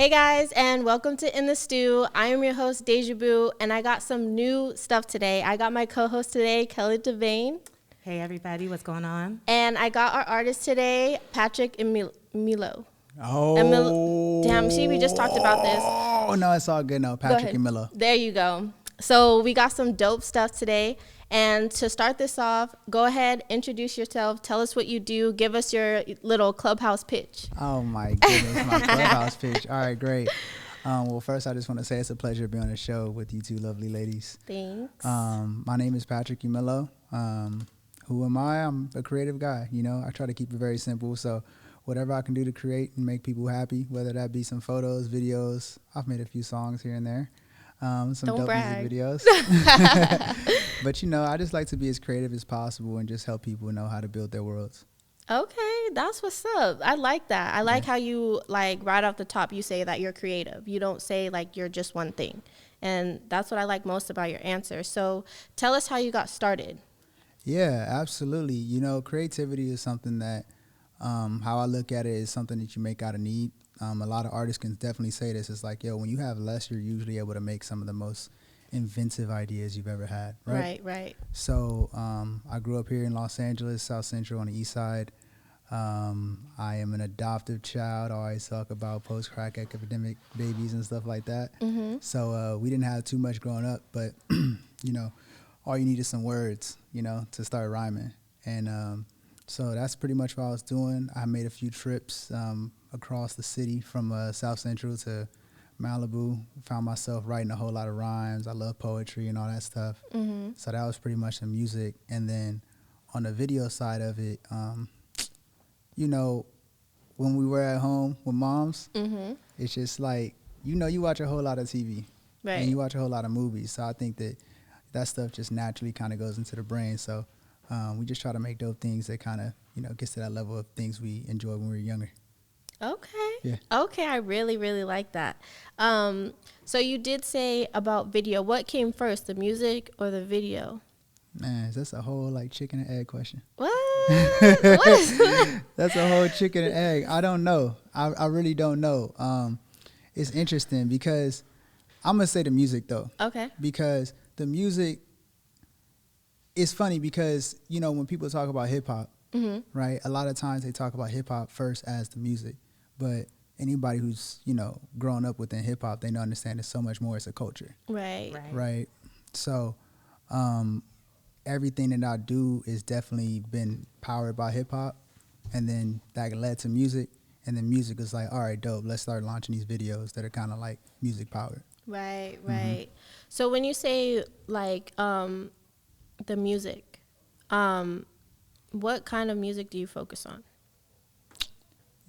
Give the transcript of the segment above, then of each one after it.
Hey guys, and welcome to In the Stew. I am your host, DejahBoo, and I got some new stuff today. I got my co-host today, Kelli Devain. Hey everybody, what's going on? And I got our artist today, Patrick Emillo. Oh. Damn, see, we just talked about this. Oh, no, it's all good now. Patrick Emillo. There you go. So we got some dope stuff today. And to start this off, go ahead, introduce yourself, tell us what you do, give us your little clubhouse pitch. Oh, my goodness, my clubhouse pitch. All right, great. Well, first, I just want to say it's a pleasure to be on the show with you two lovely ladies. Thanks. My name is Patrick Emillo. Who am I? I'm a creative guy. You know, I try to keep it very simple. So whatever I can do to create and make people happy, whether that be some photos, videos. I've made a few songs here and there. Some dope music videos. But, you know, I just like to be as creative as possible and just help people know how to build their worlds. Okay, that's what's up. I like that. I like how you, like, right off the top, you say that you're creative. You don't say, like, you're just one thing. And that's what I like most about your answer. So tell us how you got started. Yeah, absolutely. You know, creativity is something that, how I look at it is something that you make out of need. A lot of artists can definitely say this. It's like, yo, when you have less, you're usually able to make some of the most inventive ideas you've ever had, right? Right. So I grew up here in Los Angeles, South Central on the east side. I am an adoptive child. I always talk about post-crack epidemic babies and stuff like that. Mm-hmm. So we didn't have too much growing up, but, you know, all you need is some words, you know, to start rhyming. And so that's pretty much what I was doing. I made a few trips across the city from South Central to Malibu. Found myself writing a whole lot of rhymes. I love poetry and all that stuff. Mm-hmm. So that was pretty much the music. And then on the video side of it, you know, when we were at home with moms, Mm-hmm. it's just like, you know, you watch a whole lot of TV. Right. And you watch a whole lot of movies. So I think that stuff just naturally kind of goes into the brain. So we just try to make dope things that kind of, you know, gets to that level of things we enjoyed when we were younger. Okay. Yeah. Okay, I really, really like that. So you did say about video. What came first, the music or the video? Man, that's a whole like chicken and egg question. What? What is that? That's a whole chicken and egg. I don't know. I really don't know. It's interesting because I'm going to say the music though. Okay. Because the music, it's funny because, you know, when people talk about hip hop, Mm-hmm. right, a lot of times they talk about hip hop first as the music. But anybody who's, you know, grown up within hip hop, they don't understand it's so much more. It's a culture. Right. So everything that I do is definitely been powered by hip hop. And then that led to music. And then music is like, all right, dope, let's start launching these videos that are kind of like music powered. Right. Mm-hmm. So when you say like the music, what kind of music do you focus on?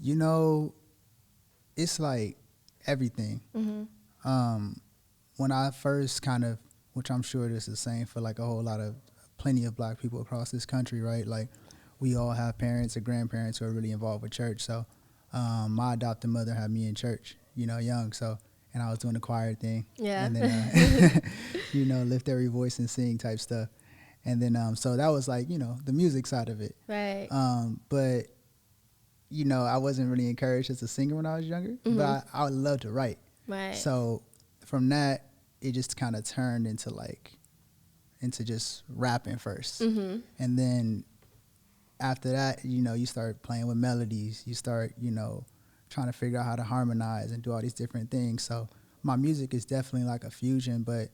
You know, it's like everything. Mm-hmm. When I first kind of, which I'm sure this is the same for like plenty of black people across this country, right? Like we all have parents or grandparents who are really involved with church. So my adopted mother had me in church, you know, young. So, and I was doing the choir thing. Yeah. And then, you know, lift every voice and sing type stuff. And then, so that was like, you know, the music side of it. Right. But, you know, I wasn't really encouraged as a singer when I was younger, Mm-hmm. but I would love to write. Right. So from that, it just kind of turned into just rapping first. Mm-hmm. And then after that, you know, you start playing with melodies. You start, you know, trying to figure out how to harmonize and do all these different things. So my music is definitely like a fusion, but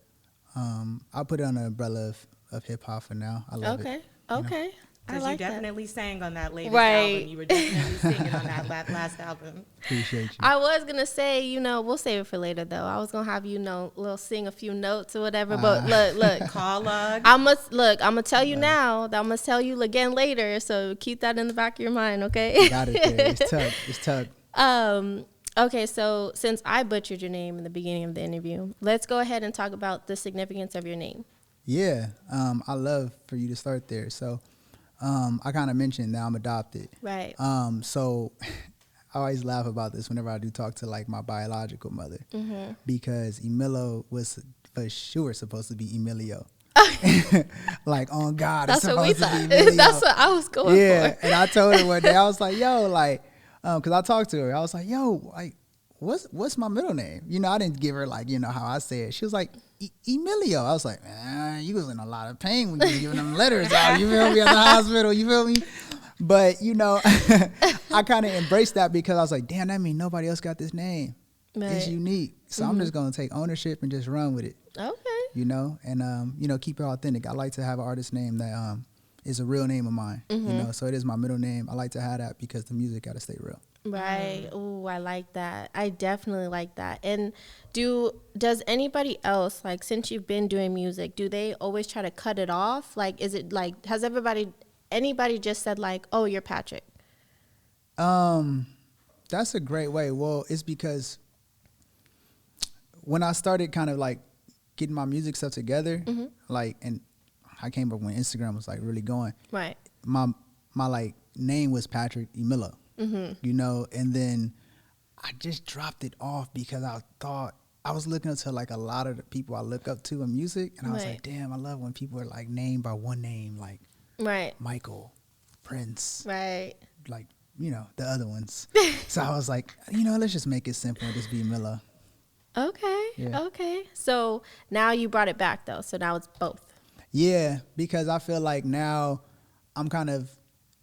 I put it on the umbrella of hip hop for now. I love it. Okay. I Because like you that. definitely sang on that latest Right. album. You were definitely singing on that last album. Appreciate you. I was gonna say, you know, we'll save it for later though. I was gonna have you know, sing a few notes or whatever. But look, Call log. I'm gonna tell you now. That I'm gonna tell you again later. So keep that in the back of your mind, okay? Got it there. It's tough. Okay, so since I butchered your name in the beginning of the interview, let's go ahead and talk about the significance of your name. Yeah, I love for you to start there. So I kind of mentioned that I'm adopted. Right. So I always laugh about this whenever I do talk to like my biological mother, Mm-hmm. because Emillo was for sure supposed to be Emilio. Like, on God, That's it's what we supposed to thought. be Emilio. That's what I was going Yeah, for. and I told her one day, I was like, yo, like, because I talked to her. I was like, yo, like, what's my middle name? You know, I didn't give her like, you know, how I say it. She was like, Emilio. I was like, man, you was in a lot of pain when you were giving them letters out. You feel me? At the hospital. You feel me? But, you know, I kind of embraced that because I was like, damn, that means nobody else got this name. Right. It's unique. So I'm just going to take ownership and just run with it. Okay. You know, and, you know, keep it authentic. I like to have an artist name that is a real name of mine. You know, so it is my middle name. I like to have that because the music got to stay real. Right. Ooh, I like that. I definitely like that. And does anybody else, like, since you've been doing music, do they always try to cut it off? Like, is it like, has anybody just said like, oh, you're Patrick? That's a great way. Well, it's because when I started kind of like getting my music stuff together, like, and I came up when Instagram was like really going. Right. My like name was Patrick Emillo. You know, and then I just dropped it off because I thought I was looking up to like a lot of the people I look up to in music, and I was like, damn, I love when people are like named by one name, like Michael, Prince, like, you know, the other ones. So I was like, you know, let's just make it simple and just be Milla. Okay. Yeah. Okay. So now you brought it back though. So now it's both. Yeah, because I feel like now I'm kind of,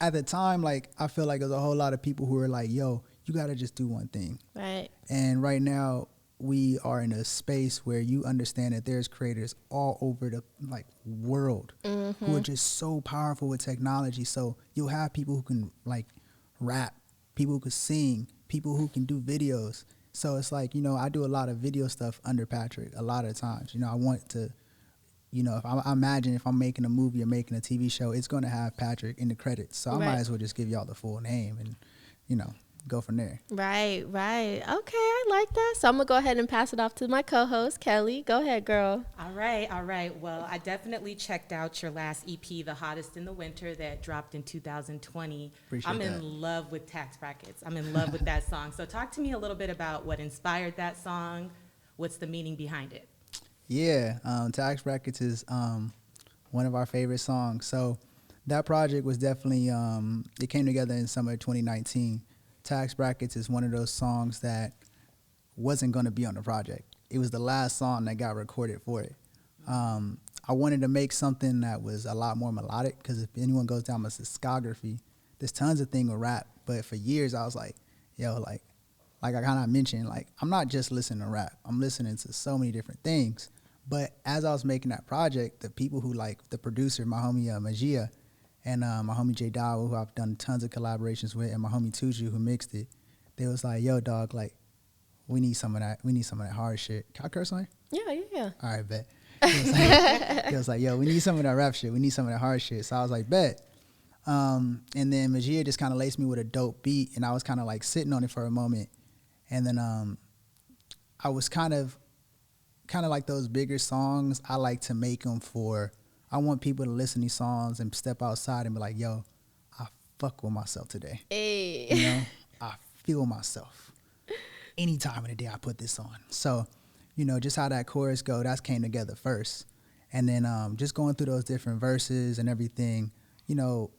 at the time, like, I feel like there's a whole lot of people who are like, yo, you got to just do one thing. Right. And right now, we are in a space where you understand that there's creators all over the, like, world who are just so powerful with technology. So you'll have people who can, like, rap, people who can sing, people who can do videos. So it's like, you know, I do a lot of video stuff under Patrick a lot of times. You know, I want to, you know, if I imagine if I'm making a movie or making a TV show, it's going to have Patrick in the credits. So I might as well just give y'all the full name and, you know, go from there. Right. Okay, I like that. So I'm going to go ahead and pass it off to my co-host, Kelli. Go ahead, girl. All right. Well, I definitely checked out your last EP, The Hottest in the Winter, that dropped in 2020. I'm in love with Tax Brackets. I'm in love with that song. So talk to me a little bit about what inspired that song. What's the meaning behind it? Yeah, Tax Brackets is one of our favorite songs. So that project was definitely, it came together in summer of 2019. Tax Brackets is one of those songs that wasn't going to be on the project. It was the last song that got recorded for it. I wanted to make something that was a lot more melodic, because if anyone goes down my discography, there's tons of things with rap. But for years, I was like, yo, like I kind of mentioned, like, I'm not just listening to rap. I'm listening to so many different things. But as I was making that project, the people who, like, the producer, my homie Dejah, and my homie Dejah, who I've done tons of collaborations with, and my homie Tuju, who mixed it, they was like, yo, dog, like, we need some of that. We need some of that hard shit. Can I curse on you? Yeah. All right, bet. It was like, yo, we need some of that rap shit. We need some of that hard shit. So I was like, bet. And then Dejah just kind of laced me with a dope beat, and I was kind of like sitting on it for a moment. And then I was kind of like those bigger songs, I like to make them for, I want people to listen to these songs and step outside and be like, yo, I fuck with myself today. Hey. You know, I feel myself. Any time of the day I put this on. So, you know, just how that chorus go, that came together first. And then just going through those different verses and everything, you know,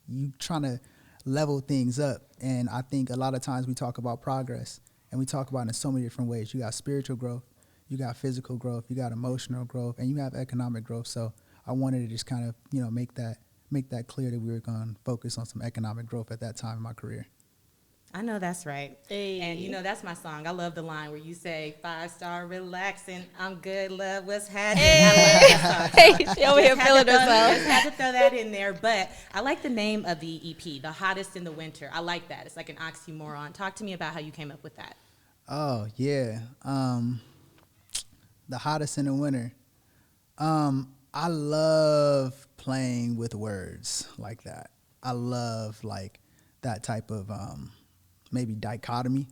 you trying to level things up. And I think a lot of times we talk about progress, and we talk about it in so many different ways. You got spiritual growth, you got physical growth, you got emotional growth, and you have economic growth. So I wanted to just kind of, you know, make that clear that we were going to focus on some economic growth at that time in my career. I know that's right. Hey. And you know, that's my song. I love the line where you say, 5-star relaxing, I'm good, love, what's happening. Hey. I love that song. Hey, she over here feeling herself. Just had to throw that in there. But I like the name of the EP, The Hottest in the Winter. I like that. It's like an oxymoron. Talk to me about how you came up with that. Oh, yeah. The Hottest in the Winter. I love playing with words like that. I love, like, that type of maybe dichotomy,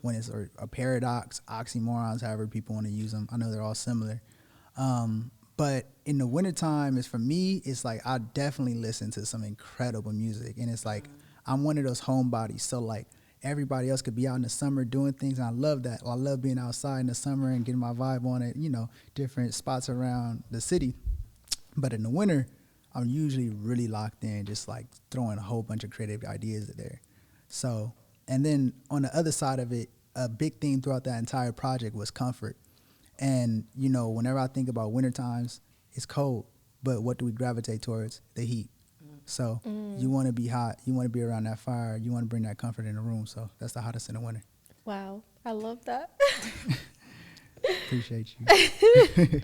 when it's a paradox, oxymorons, however people want to use them. I know they're all similar. But in the wintertime, for me, it's like I definitely listen to some incredible music. And it's like I'm one of those homebodies. So, like, everybody else could be out in the summer doing things, and I love that. I love being outside in the summer and getting my vibe on it, you know, different spots around the city. But in the winter, I'm usually really locked in, just like throwing a whole bunch of creative ideas in there. So, and then on the other side of it, a big theme throughout that entire project was comfort. And, you know, whenever I think about winter times, it's cold, but what do we gravitate towards? The heat. So you want to be hot, you want to be around that fire, you want to bring that comfort in the room. So that's the hottest in the winter. Wow, I love that. Appreciate you.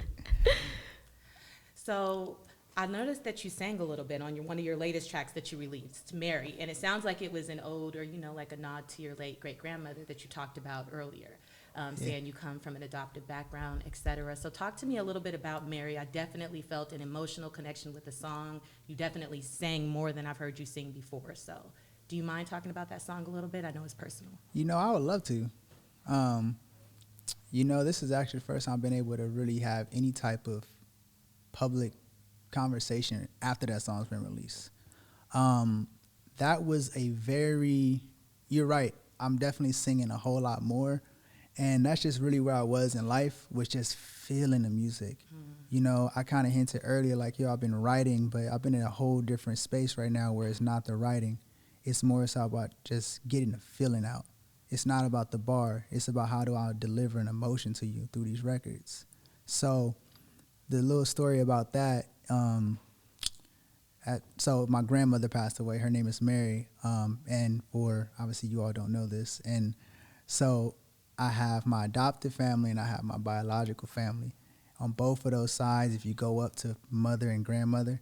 So I noticed that you sang a little bit on one of your latest tracks that you released, Mary, and it sounds like it was an ode or, you know, like a nod to your late great-grandmother that you talked about earlier, saying you come from an adopted background, et cetera. So talk to me a little bit about Mary. I definitely felt an emotional connection with the song. You definitely sang more than I've heard you sing before. So do you mind talking about that song a little bit? I know it's personal. You know, I would love to. You know, this is actually the first time I've been able to really have any type of public conversation after that song's been released. That was you're right, I'm definitely singing a whole lot more, and that's just really where I was in life, was just feeling the music. You know, I kind of hinted earlier, like, yo, I've been writing, but I've been in a whole different space right now where it's not the writing, it's more so about just getting the feeling out. It's not about the bar, it's about how do I deliver an emotion to you through these records. So the little story about that, so my grandmother passed away. Her name is Mary, and obviously you all don't know this. And so I have my adopted family and I have my biological family. On both of those sides, if you go up to mother and grandmother,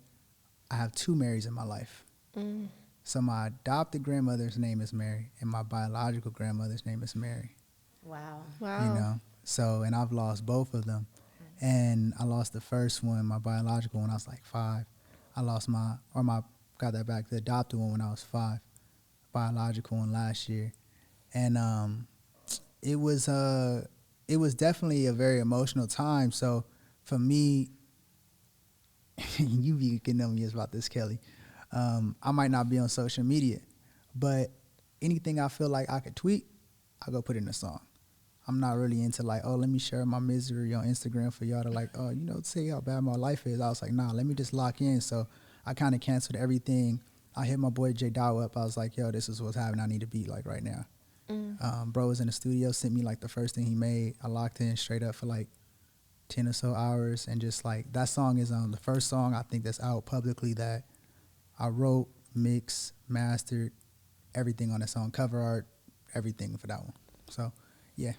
I have two Marys in my life. So my adopted grandmother's name is Mary, and my biological grandmother's name is Mary. Wow. Wow. You know, so, and I've lost both of them. And I lost the first one, my biological, when I was like 5. I lost got that back, the adopted one when I was 5, biological one last year. And it was definitely a very emotional time. So for me, you be getting on me about this, Kelly. I might not be on social media, but anything I feel like I could tweet, I go put it in a song. I'm not really into like, oh, let me share my misery on Instagram for y'all to like, oh, you know, say how bad my life is. I was like, nah, let me just lock in. So I kind of canceled everything. I hit my boy Dejah up. I was like, yo, this is what's happening. I need a beat like right now. Bro was in the studio, sent me like the first thing he made. I locked in straight up for like 10 or so hours. And just like, that song is the first song I think that's out publicly that I wrote, mixed, mastered, everything on that song, cover art, everything for that one. So, yeah.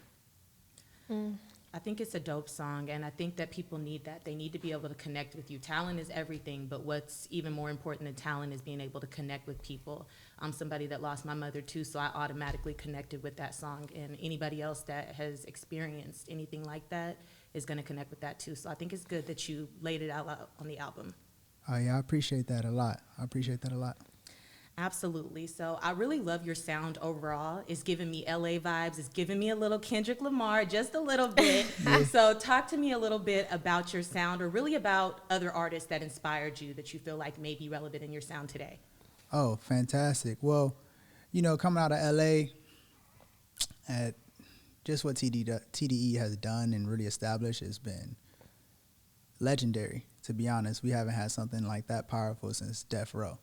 I think it's a dope song, and I think that people need that. They need to be able to connect with you. Talent is everything, but what's even more important than talent is being able to connect with people. I'm somebody that lost my mother too, so I automatically connected with that song, and anybody else that has experienced anything like that is going to connect with that too. So I think it's good that you laid it out on the album. Oh, yeah, I appreciate that a lot. Absolutely. So I really love your sound overall. It's giving me LA vibes. It's giving me a little Kendrick Lamar, just a little bit. So talk to me a little bit about your sound, or really about other artists that inspired you that you feel like may be relevant in your sound today. Oh, fantastic. Well, you know, coming out of LA, at just what TDE has done and really established has been legendary, to be honest. We haven't had something like that powerful since Death Row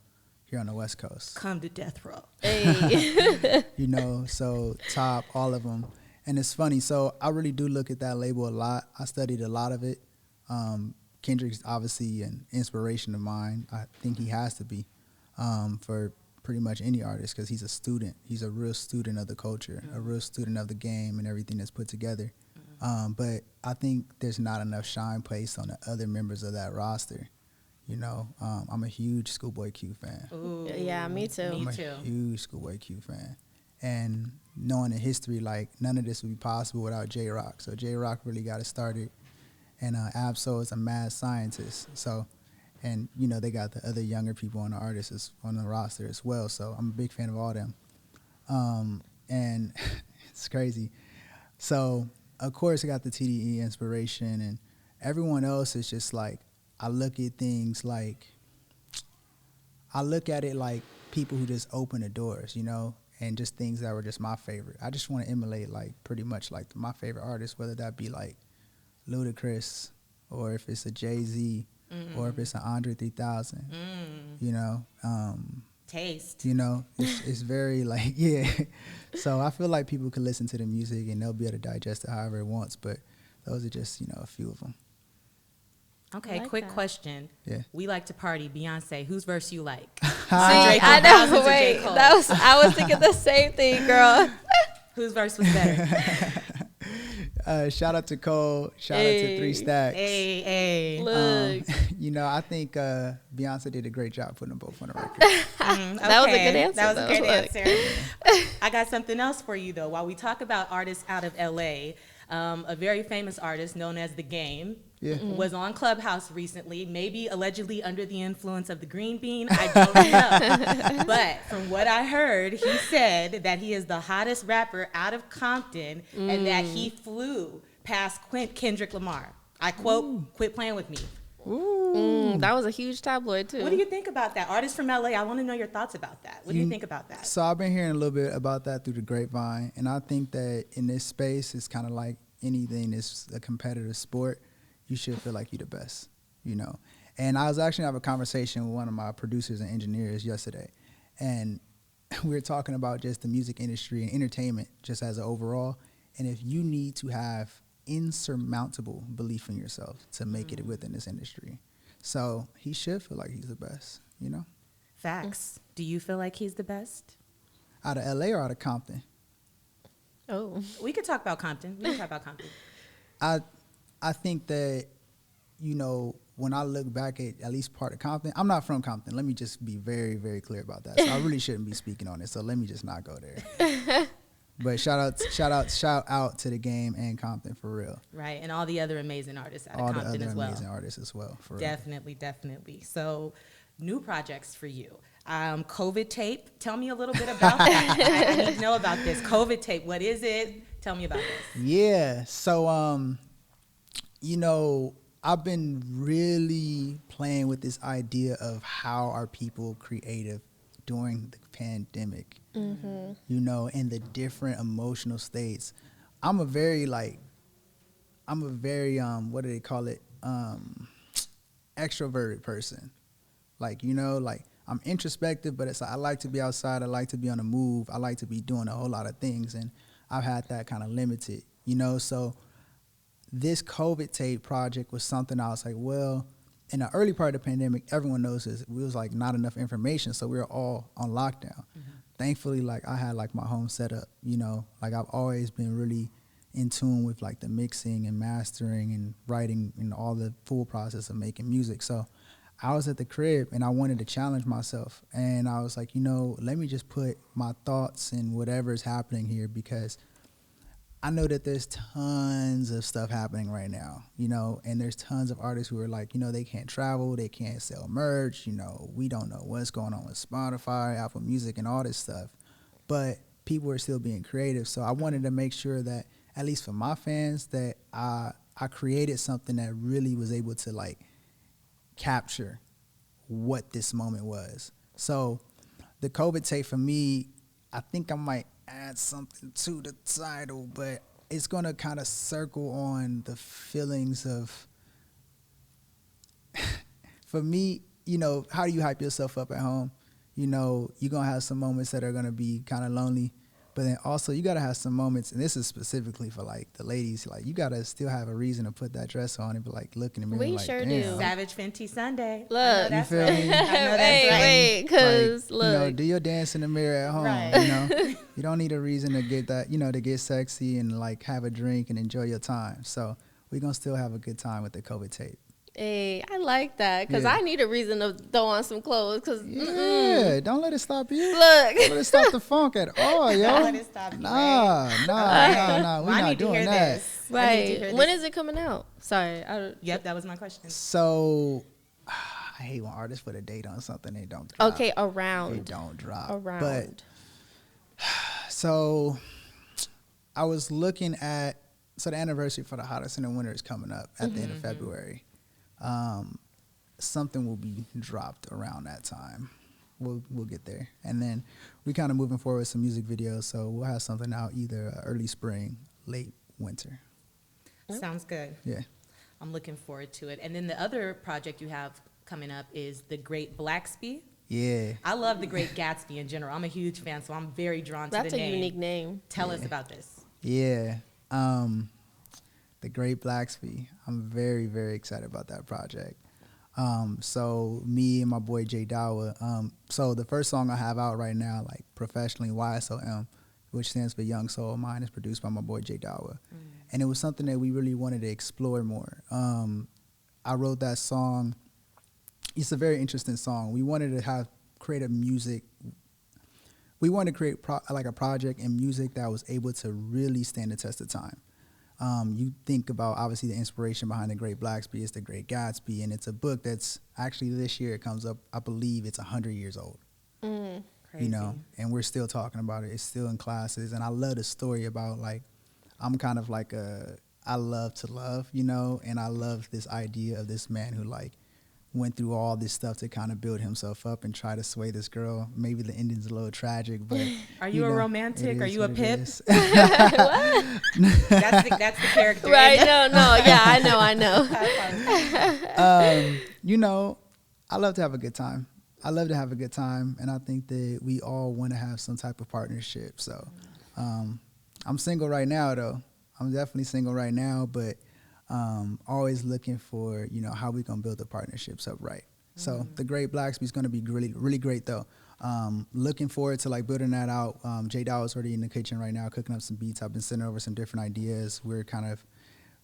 here on the West Coast. Come to Death Row. Hey. You know, so Top, all of them. And it's funny, so I really do look at that label a lot. I studied a lot of it. Kendrick's obviously an inspiration of mine. I think he has to be for pretty much any artist, because he's a student. He's a real student of the culture, a real student of the game and everything that's put together. But I think there's not enough shine placed on the other members of that roster. You know, I'm a huge Schoolboy Q fan. Ooh, yeah, me too. I'm a huge Schoolboy Q fan. And knowing the history, like, none of this would be possible without J-Rock. So J-Rock really got it started. And Absol is a mad scientist. So, and, you know, they got the other younger people on the artists on the roster as well. So I'm a big fan of all them. And it's crazy. So, of course, I got the TDE inspiration, and everyone else is just like, I look at things like, I look at it like people who just open the doors, you know, and just things that were just my favorite. I just want to emulate, like, pretty much like my favorite artists, whether that be like Ludacris, or if it's a Jay-Z, or if it's an Andre 3000, you know. Taste. You know, it's very like, yeah. So I feel like people can listen to the music and they'll be able to digest it however it wants. But those are just, you know, a few of them. Okay, like quick that. question. Yeah. We like to party. Beyonce, whose verse you like? See, I know. Wait, I was thinking the same thing, girl. Whose verse was better? Shout out to Cole. Shout out to 3 Stacks. Hey. Look. You know, I think Beyonce did a great job putting them both on the record. That was a good answer. That was a though. great answer. I got something else for you, though. While we talk about artists out of L.A., a very famous artist known as The Game was on Clubhouse recently, maybe allegedly under the influence of the green bean. I don't know. But from what I heard, he said that he is the hottest rapper out of Compton and that he flew past Kendrick Lamar. I quote, "Quit playing with me." That was a huge tabloid, too. What do you think about that? Artists from LA, I want to know your thoughts about that. What do you think about that? So I've been hearing a little bit about that through the grapevine, and I think that in this space, it's kind of like anything that's a competitive sport. You should feel like you're the best, you know. And I was actually having a conversation with one of my producers and engineers yesterday, and we were talking about just the music industry and entertainment just as an overall, and if you need to have insurmountable belief in yourself to make it within this industry. So he should feel like he's the best, you know? Facts. Do you feel like he's the best? Out of LA or out of Compton? Oh. We could talk about Compton. I think that, you know, when I look back at least part of Compton, I'm not from Compton. Let me just be very, very clear about that. So I really shouldn't be speaking on it. So let me just not go there. But shout out to The Game and Compton for real. Right, and all the other amazing artists out of Compton as well. All the other amazing artists as well, for real. Definitely. So, new projects for you. COVID tape. Tell me a little bit about that. I need to know about this. COVID tape. What is it? Tell me about this. Yeah. So, you know, I've been really playing with this idea of how are people creative during the pandemic, you know, and the different emotional states. I'm a very, what do they call it? Extroverted person. Like, you know, like I'm introspective, but it's like I like to be outside. I like to be on the move. I like to be doing a whole lot of things. And I've had that kind of limited, you know, so this COVID tape project was something I was like, well, in the early part of the pandemic, everyone knows this. It was like not enough information, so we were all on lockdown. Thankfully, like I had like my home set up, you know, like I've always been really in tune with like the mixing and mastering and writing and all the full process of making music. So I was at the crib and I wanted to challenge myself. And I was like, you know, let me just put my thoughts in whatever is happening here, because I know that there's tons of stuff happening right now, you know, and there's tons of artists who are like, you know, they can't travel, they can't sell merch, you know, we don't know what's going on with Spotify, Apple Music, and all this stuff. But people are still being creative. So I wanted to make sure that, at least for my fans, that I created something that really was able to like capture what this moment was. So the COVID tape for me, I think I might add something to the title, but it's going to kind of circle on the feelings of, for me, you know, how do you hype yourself up at home? You know, you're going to have some moments that are going to be kind of lonely, but then also you got to have some moments, and this is specifically for like the ladies, like you got to still have a reason to put that dress on and be like looking at me We like, sure damn. do. Savage Fenty Sunday. Look. You feel me? Wait, because like, look. you know, do your dance in the mirror at home. Right. You know, you don't need a reason to get that, you know, to get sexy and like have a drink and enjoy your time. So we're going to still have a good time with the COVID tape. Hey, I like that, because Yeah. I need a reason to throw on some clothes. Because Yeah, don't let it stop you. look, Don't let it stop the funk at all, yo. Don't let it stop you, Nah. We're Well, I not need to doing hear that. this. I need to hear right? When this. is it coming out? Sorry, Yep, that was my question. So I hate when artists put a date on something they don't drop. okay, They around. don't drop. Around. But so I was looking at, so the anniversary for the Hottest in the Winter is coming up at the end of February. Something will be dropped around that time. We'll get there. And then we kind of moving forward with some music videos, so we'll have something out either early spring, late winter. Sounds good. Yeah. I'm looking forward to it. And then the other project you have coming up is The Great Blacksby. Yeah. I love The Great Gatsby in general. I'm a huge fan, so I'm very drawn to That's the name. That's a unique name. Tell us about this. Yeah. The Great Blacksby. I'm very, very excited about that project. So me and my boy Dejah, so the first song I have out right now, like professionally, YSOM, which stands for Young Soul of Mine, is produced by my boy Dejah. And it was something that we really wanted to explore more. I wrote that song. It's a very interesting song. We wanted to create a music. We wanted to create like a project and music that was able to really stand the test of time. You think about, obviously, the inspiration behind The Great Blacksby is The Great Gatsby, and it's a book that's actually this year it comes up, I believe it's 100 years old. Crazy. You know, and we're still talking about it. It's still in classes, and I love the story about, like, I'm kind of like I love to love, you know, and I love this idea of this man who, like, went through all this stuff to kind of build himself up and try to sway this girl. Maybe the ending's a little tragic, but are you a romantic? Are you a pip? What? That's the character, right? No, yeah, I know. You know, I love to have a good time. And I think that we all want to have some type of partnership. So, I'm single right now, though. I'm definitely single right now, but always looking for, you know, how we gonna build the partnerships up right. So The Great Blacksby is gonna be really, really great, though. Looking forward to, like, building that out. Dejah is already in the kitchen right now cooking up some beats. I've been sending over some different ideas. We're kind of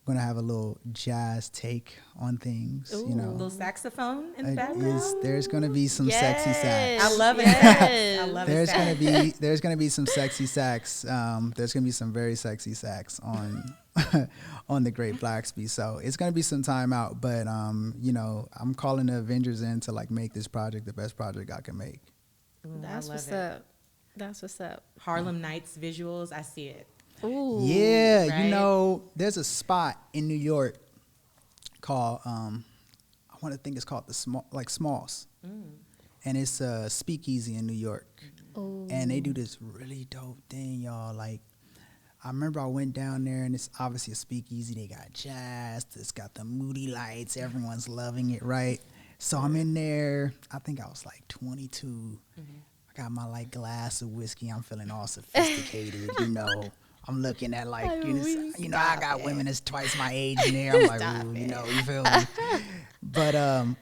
gonna have a little jazz take on things. Ooh, you know, a little saxophone in the background. There's gonna be some sexy sax. I love it. Yes. I love there's it. There's gonna be some sexy sax. There's gonna be some very sexy sax on on The Great Blacksby. So it's gonna be some time out, but you know, I'm calling the Avengers in to, like, make this project the best project I can make. Ooh, That's what's up. That's what's up. Harlem Nights visuals, I see it. Ooh. Yeah, right? you know, there's a spot in New York called I want to think it's called the Smalls, and it's a speakeasy in New York, and they do this really dope thing, y'all. Like, I remember I went down there, and it's obviously a speakeasy. They got jazz, it's got the moody lights, everyone's loving it, right? So I'm in there. I think I was like 22. I got my, like, glass of whiskey. I'm feeling all sophisticated, you know. I'm looking at, like, you know, I got women that's twice my age in there. I'm like, ooh, you know, you feel me? But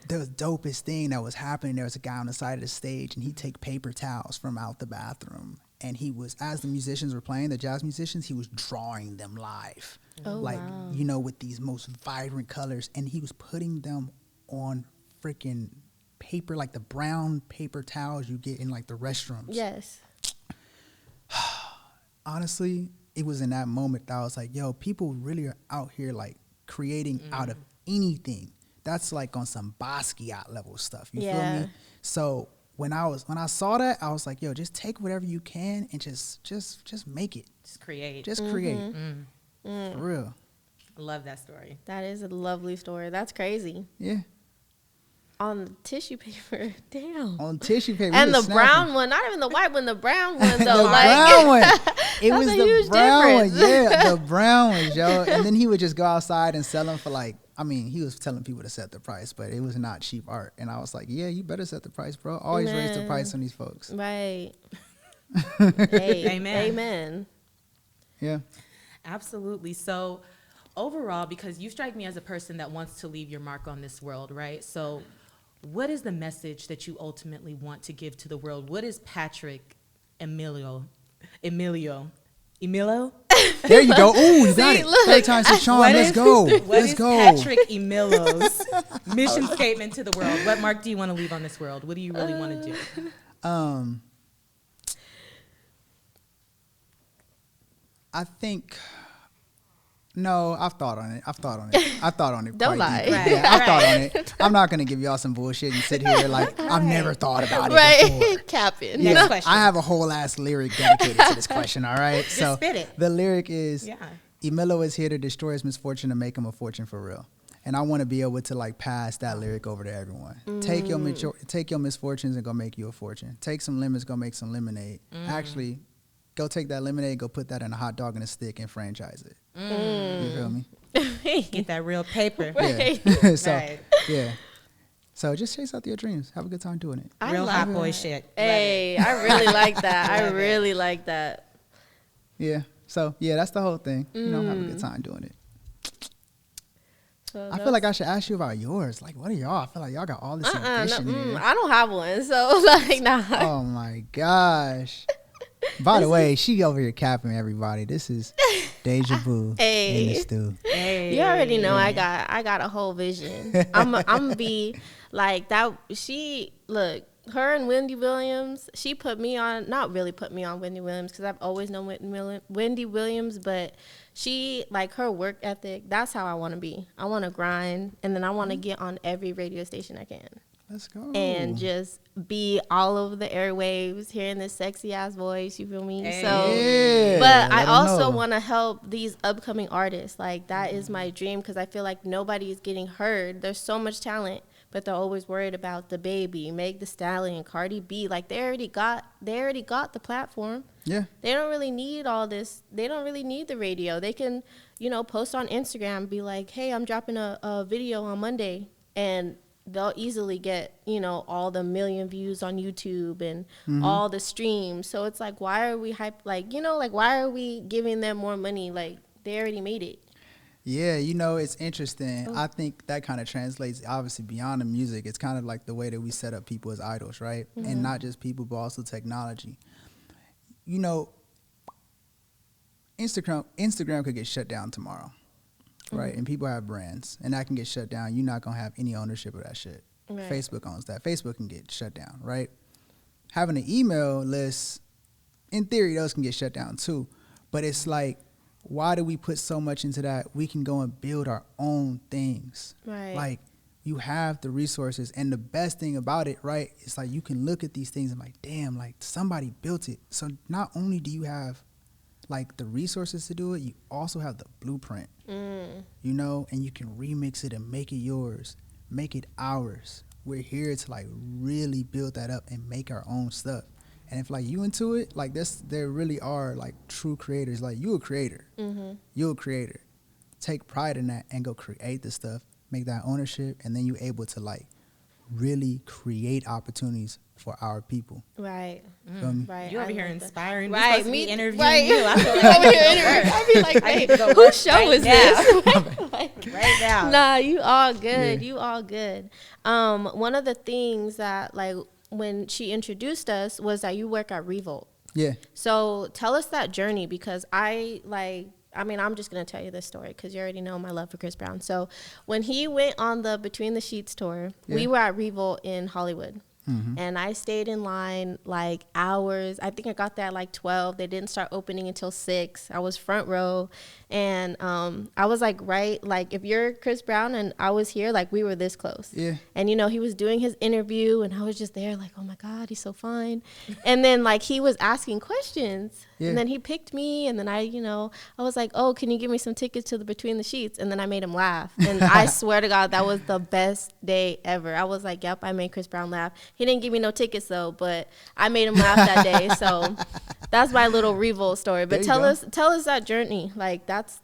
the dopest thing that was happening, there was a guy on the side of the stage, and he'd take paper towels from out the bathroom. And he was, as the musicians were playing, the jazz musicians, he was drawing them live. Like, you know, with these most vibrant colors. And he was putting them on freaking paper, like the brown paper towels you get in, like, the restrooms. Yes. Honestly, it was in that moment that I was like, yo, people really are out here, like, creating out of anything. That's, like, on some Basquiat level stuff. You feel me? So when I saw that, I was like, yo, just take whatever you can and just make it. Just create. Just create. For real. I love that story. That is a lovely story. That's crazy. Yeah. On tissue paper, damn. On tissue paper. And the brown one, not even the white one, the brown one though. The brown one. It was the brown one. difference. Yeah, the brown ones, yo. And then he would just go outside and sell them for, like, I mean, he was telling people to set the price, but it was not cheap art. And I was like, yeah, you better set the price, bro. Always raise the price on these folks. Right. Hey, amen. Yeah. Absolutely. So overall, because you strike me as a person that wants to leave your mark on this world, right? So what is the message that you ultimately want to give to the world? What is Patrick Emilio? There you go. Ooh, you got it. Third time's the charm. Let's go. What is Patrick Emilio's mission statement to the world? What mark do you want to leave on this world? What do you really want to do? I think. No, I've thought on it. Don't lie. Right. Yeah, I've thought on it. I'm not gonna give y'all some bullshit and sit here like I've never thought about it before. Right. Capping. Next question. I have a whole ass lyric dedicated to this question. All right, Just spit it. The lyric is, Emilio is here to destroy his misfortune to make him a fortune for real. And I want to be able to, like, pass that lyric over to everyone. Take your misfortunes and go make you a fortune. Take some lemons, go make some lemonade. Actually, go take that lemonade, go put that in a hot dog and a stick and franchise it. You feel me? Get that real paper. Yeah. So, Right. yeah. So just chase out your dreams. Have a good time doing it. Real hot boy shit. Hey, I really like that. I really like that. Yeah. So, yeah, that's the whole thing. You know, have a good time doing it. So I feel like I should ask you about yours. Like, what are y'all? I feel like y'all got all this ambition here. I don't have one, so like, nah. Oh my gosh. By the way, she over here capping everybody. This is DejahBoo in the stew. You already know I got a whole vision. I'm gonna be like that. Her and Wendy Williams, she put me on, not really put me on Wendy Williams because I've always known Wendy Williams, but she, like, her work ethic, that's how I want to be. I want to grind, and then I want to get on every radio station I can. Let's go. And just be all over the airwaves, hearing this sexy ass voice, you feel me? Hey. So, Yeah, but I also want to help these upcoming artists. Like, that is my dream because I feel like nobody is getting heard. There's so much talent, but they're always worried about the baby, Meg Thee Stallion, Cardi B. Like, they already got the platform. Yeah. They don't really need all this. They don't really need the radio. They can, post on Instagram, be like, hey, I'm dropping a video on Monday, and they'll easily get, all the million views on YouTube and all the streams. So it's like, why are we why are we giving them more money? Like, they already made it. Yeah, it's interesting. I think that kind of translates, obviously, beyond the music. It's kind of like the way that we set up people as idols, right? And not just people, but also technology. Instagram could get shut down tomorrow, right? And people have brands, and that can get shut down. You're not going to have any ownership of that shit. Right. Facebook owns that. Facebook can get shut down, right? Having an email list, in theory, those can get shut down too. But it's like, why do we put so much into that? We can go and build our own things. Right. Like, you have the resources. And the best thing about it, right, it's like you can look at these things and like, damn, like somebody built it. So not only do you have like the resources to do it, you also have the blueprint, and you can remix it and make it yours, make it ours. We're here to like really build that up and make our own stuff. And if like you into it, like this, there really are like true creators. Like you a creator, you're a creator. Take pride in that and go create the stuff, make that ownership, and then you're able to like really create opportunities for our people. Right. Right. You over here inspiring. Right. Me interviewing you. I feel like over here interviewing. I'll be like, hey, whose show is this? Right now. Nah, you all good. Yeah. You all good. One of the things that like when she introduced us was that you work at Revolt. Yeah. So tell us that journey because I'm just going to tell you this story because you already know my love for Chris Brown. So when he went on the Between the Sheets tour, we were at Revolt in Hollywood. And I stayed in line like hours. I think I got there at like 12. They didn't start opening until 6. I was front row. And I was like, right, like if you're Chris Brown and I was here, like we were this close. Yeah. And, he was doing his interview and I was just there like, oh my God, he's so fine. And then like he was asking questions. Yeah. And then he picked me and then I was like, oh, can you give me some tickets to the Between the Sheets? And then I made him laugh. And I swear to God, that was the best day ever. I was like, yep, I made Chris Brown laugh. He didn't give me no tickets though, but I made him laugh that day. So that's my little Revolt story. But tell us that journey. Like that's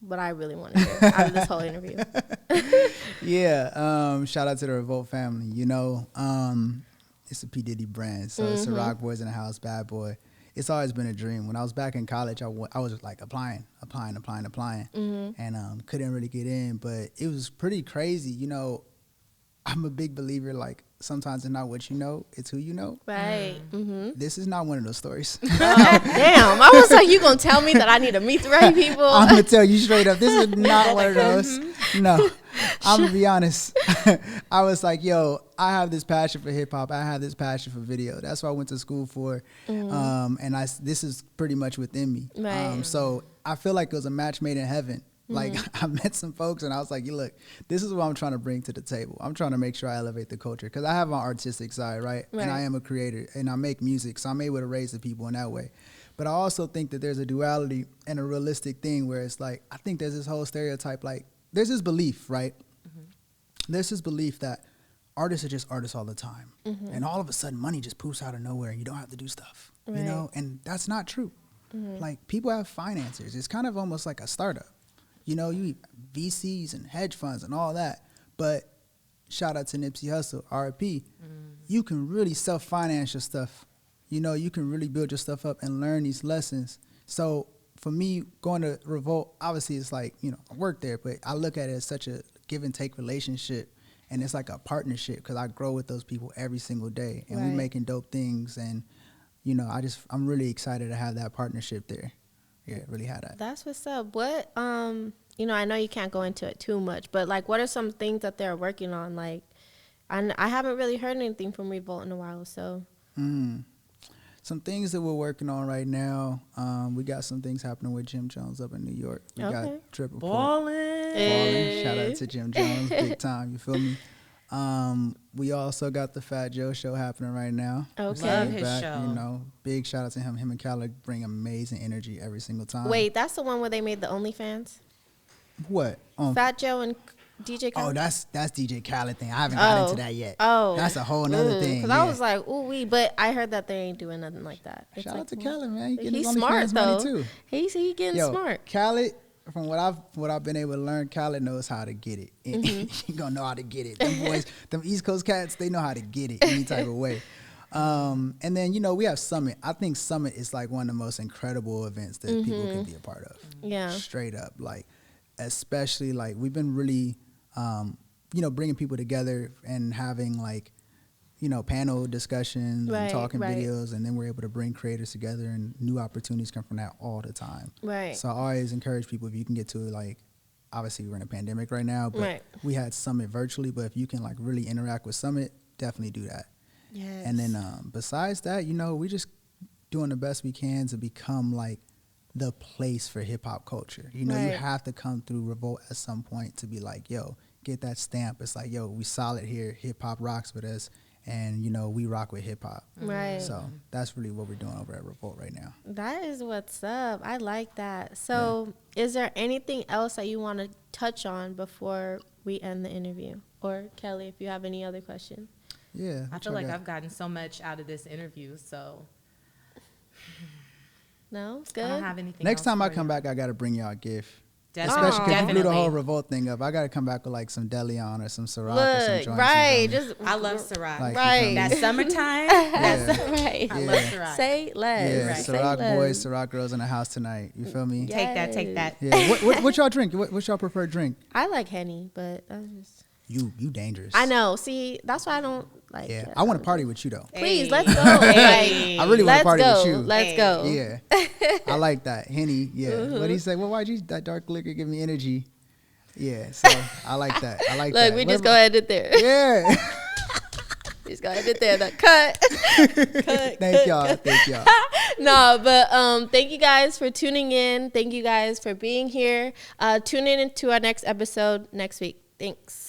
what I really want to hear out of this whole interview. Yeah. Shout out to the Revolt family. It's a P. Diddy brand. So it's the Rock Boys in the House, Bad Boy. It's always been a dream. When I was back in college, I was like applying, and couldn't really get in. But it was pretty crazy. I'm a big believer, like, sometimes it's not what you know, it's who you know. Right. This is not one of those stories. Oh, damn. I was like, you going to tell me that I need to meet the right people? I'm going to tell you straight up, this is not one of those. No. I'm going to be honest. I was like, yo, I have this passion for hip-hop. I have this passion for video. That's what I went to school for. And this is pretty much within me. Right. So I feel like it was a match made in heaven. Like, I met some folks, and I was like, look, this is what I'm trying to bring to the table. I'm trying to make sure I elevate the culture, because I have an artistic side, right? And I am a creator, and I make music, so I'm able to raise the people in that way. But I also think that there's a duality and a realistic thing where it's like, I think there's this whole stereotype, like, there's this belief, right? There's this belief that artists are just artists all the time. And all of a sudden, money just poofs out of nowhere, and you don't have to do stuff, And that's not true. Like, people have financiers. It's kind of almost like a startup. You VCs and hedge funds and all that. But shout out to Nipsey Hussle, R.I.P. You can really self-finance your stuff. You know, you can really build your stuff up and learn these lessons. So for me, going to Revolt, obviously it's like, you know, I work there, but I look at it as such a give and take relationship. And it's like a partnership because I grow with those people every single day. And we're making dope things. And, you know, I'm really excited to have that partnership there. Yeah, really had that. That's what's up. What, you know, I know you can't go into it too much, but like, what are some things that they're working on? Like, I haven't really heard anything from Revolt in a while, so. Some things that we're working on right now. We got some things happening with Jim Jones up in New York. We got Triple Ballin'. Shout out to Jim Jones, big time. You feel me? We also got the Fat Joe show happening right now. Okay. Love his show. You know, big shout out to him. Him and Kelli bring amazing energy every single time. Wait, that's the one where they made the OnlyFans? What? Fat Joe and DJ Khaled? Oh, that's DJ Khaled thing. I haven't got into that yet. Oh. That's a whole nother thing. Because I was like, ooh, but I heard that they ain't doing nothing like that. Shout out to Khaled, man. He's smart, though. Too. He's getting smart. Khaled, from what I've been able to learn, Khaled knows how to get it. He gonna know how to get it. Them boys, them East Coast cats, they know how to get it any type of way. And then, you know, we have Summit. I think Summit is like one of the most incredible events that people can be a part of. Yeah. Straight up. Like, especially, like, we've been really, you know, bringing people together and having, like, you know, panel discussions and talking videos, and then we're able to bring creators together, and new opportunities come from that all the time. Right. So I always encourage people, if you can get to, like, obviously we're in a pandemic right now, but we had Summit virtually, but if you can, like, really interact with Summit, definitely do that. Yes. And then besides that, you know, we just doing the best we can to become, like, the place for hip-hop culture. You know, you have to come through Revolt at some point to be like, yo, get that stamp. It's like, yo, we solid here. Hip-hop rocks with us. And, you know, we rock with hip-hop. Right. So that's really what we're doing over at Revolt right now. That is what's up. I like that. So is there anything else that you want to touch on before we end the interview? Or, Kelli, if you have any other questions? Yeah. I feel like I've gotten so much out of this interview, so. No? Good? I don't have anything Next else time I for come you. back, I got to bring y'all a gift. Especially because you blew the whole Revolt thing up. I got to come back with like some Deleon or some Ciroc or some joints. Right. I love Ciroc. Like, that summertime. That's right. I love Ciroc. Say less. Yeah, Ciroc boys, Ciroc girls in the house tonight. You feel me? Yes. Take that. Yeah. What y'all drink? What's y'all preferred drink? I like Henny, but that's just. You dangerous. I know. See, that's why I don't like. Yeah, I want to party with you though. Please, let's go. I really want to party with you. Let's go. Yeah, I like that Henny. Yeah, what do you say? Well, why'd you that dark liquor give me energy? Yeah, so I like that. I like that. Look, we just go ahead and there. Yeah. Just go ahead and there. The cut. Thank y'all. No, but thank you guys for tuning in. Thank you guys for being here. Tune in to our next episode next week. Thanks.